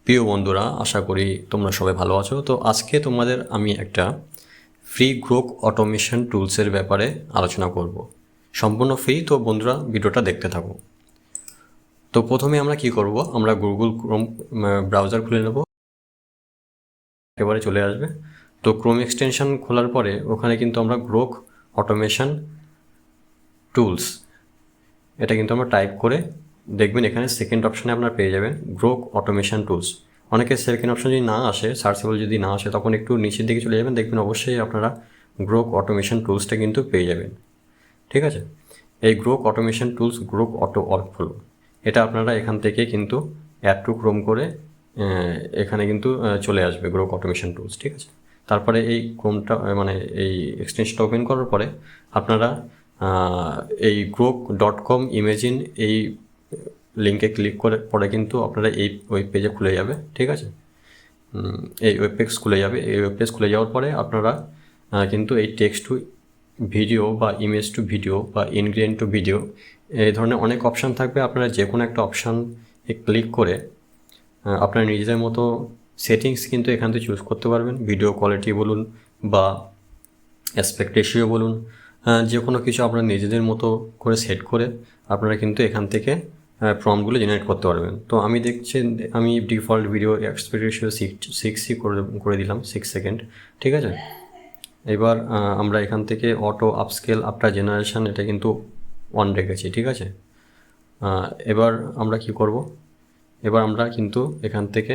প্রিয় বন্ধুরা, আশা করি তোমরা সবাই ভালো আছো। তো আজকে তোমাদের আমি একটা ফ্রি গ্রোক অটোমেশন টুলসের ব্যাপারে আলোচনা করব। সম্পূর্ণ ফ্রি, তো বন্ধুরা ভিডিওটা দেখতে থাকো। তো প্রথমে আমরা কি করব, আমরা গুগল ক্রোম ব্রাউজার খুলে নেব, একেবারে চলে আসবে। তো ক্রোম এক্সটেনশন খোলার পরে ওখানে কিন্তু আমরা গ্রোক অটোমেশন টুলস এটা কিন্তু আমরা টাইপ করে দেখবেন, এখানে সেকেন্ড অপশানে আপনারা পেয়ে যাবেন গ্রোক অটোমেশন টুলস। অনেকে সেকেন্ড অপশন যদি না আসে, সার্চেবল যদি না আসে, তখন একটু নিচের দিকে চলে যাবেন, দেখবেন অবশ্যই আপনারা গ্রোক অটোমেশন টুলসটা কিন্তু পেয়ে যাবেন। ঠিক আছে, এই Grok automation tools Grok auto workflow, এটা আপনারা এখান থেকে কিন্তু অ্যাড টু ক্রোম করে এখানে কিন্তু চলে আসবে গ্রোক অটোমেশন টুলস। ঠিক আছে, তারপরে এই ক্রোমটা মানে এই এক্সটেনশনটা ওপেন করার পরে আপনারা এই grok.com ইমেজিন এই লিঙ্কে ক্লিক করে পরে কিন্তু আপনারা এই ওয়েব পেজে খুলে যাবে। ঠিক আছে, এই ওয়েব পেজ খুলে যাবে। এই ওয়েব পেজ খুলে যাওয়ার পরে আপনারা কিন্তু এই টেক্সট টু ভিডিও বা ইমেজ টু ভিডিও বা ইনগ্রেডিয়েন্ট টু ভিডিও এই ধরনের অনেক অপশান থাকবে। আপনারা যে কোনো একটা অপশান ক্লিক করে আপনার নিজেদের মতো সেটিংস কিন্তু এখান থেকে চুজ করতে পারবেন। ভিডিও কোয়ালিটি বলুন বা অ্যাসপেক্ট রেশিও বলুন, যে কোনো কিছু আপনারা নিজেদের মতো করে সেট করে আপনারা কিন্তু এখান থেকে প্রম্পটগুলো জেনারেট করতে পারবেন। তো আমি আমি ডিফল্ট ভিডিও অ্যাসপেক্ট রেশিও 6 করে দিলাম, 6 সেকেন্ড। ঠিক আছে, এবার আমরা এখান থেকে অটো আপস্কেল আফটার জেনারেশন এটা কিন্তু অন রেখেছি। ঠিক আছে, এবার আমরা কি করব, এবার আমরা কিন্তু এখান থেকে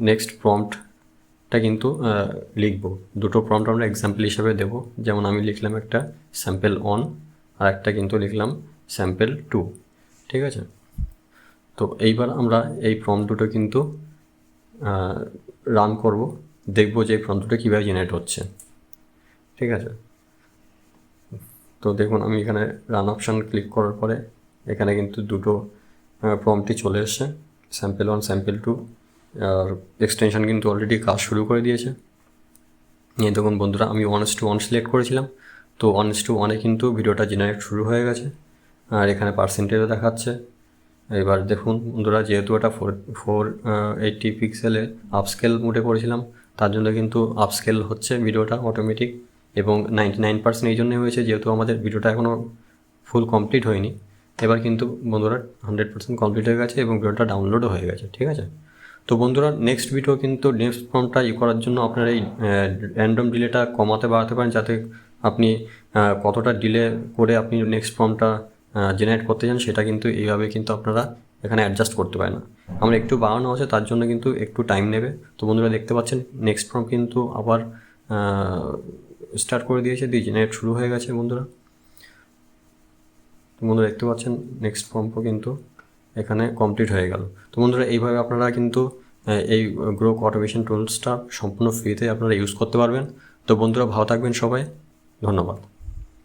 নেক্সট প্রম্পটটা কিন্তু লিখব। দুটো প্রম্পট আমরা এক্সাম্পল হিসাবে দেব। যেমন আমি লিখলাম একটা স্যাম্পল 1 আর একটা কিন্তু লিখলাম স্যাম্পল 2। ঠিক আছে, তো এইবার আমরা এই প্রম্পট দুটো কিন্তু রান করব, দেখব যে এই প্রম্পট দুটো কীভাবে জেনারেট হচ্ছে। ঠিক আছে, তো দেখুন আমি এখানে রান অপশান ক্লিক করার পরে এখানে কিন্তু দুটো প্রম্পটই চলে এসছে, স্যাম্পল 1 স্যাম্পল 2, আর এক্সটেনশন কিন্তু অলরেডি কাজ শুরু করে দিয়েছে। এই দেখুন বন্ধুরা, আমি 1:1 সিলেক্ট করেছিলাম, তো 1:1 কিন্তু ভিডিওটা জেনারেট শুরু হয়ে গেছে, আর এখানে পার্সেন্টেজও দেখাচ্ছে। এবার দেখুন বন্ধুরা, যেহেতু এটা 480 পিক্সেলে আপস্কেল মোডে করেছিলাম, তার জন্য কিন্তু আপস্কেল হচ্ছে ভিডিওটা অটোমেটিক, এবং 99% এই জন্যই হয়েছে যেহেতু আমাদের ভিডিওটা এখনও ফুল কমপ্লিট হয়নি। এবার কিন্তু বন্ধুরা 100% কমপ্লিট হয়ে গেছে এবং ভিডিওটা ডাউনলোডও হয়ে গেছে। ঠিক আছে, তো বন্ধুরা নেক্সট ভিডিও কিন্তু নেক্সট ফর্মটা করার জন্য আপনারা এই র্যান্ডম ডিলেটা কমাতে বাড়াতে পারেন, যাতে আপনি কতটা ডিলে করে আপনি নেক্সট ফর্মটা জেনারেট করতে চান সেটা কিন্তু এইভাবে কিন্তু আপনারা এখানে অ্যাডজাস্ট করতে পারেন না। আমরা একটু বাড়ানো আছে, তার জন্য কিন্তু একটু টাইম নেবে। তো বন্ধুরা দেখতে পাচ্ছেন নেক্সট ফর্ম কিন্তু আবার স্টার্ট করে দিয়েছে, জেনারেট শুরু হয়ে গেছে বন্ধুরা। তো বন্ধুরা দেখতে পাচ্ছেন নেক্সট ফর্মও কিন্তু এখানে কমপ্লিট হয়ে গেল। তো বন্ধুরা এইভাবে আপনারা কিন্তু এই গ্রোক অটোমেশন টুলসটা সম্পূর্ণ ফ্রিতে আপনারা ইউজ করতে পারবেন। তো বন্ধুরা ভালো থাকবেন সবাই, ধন্যবাদ।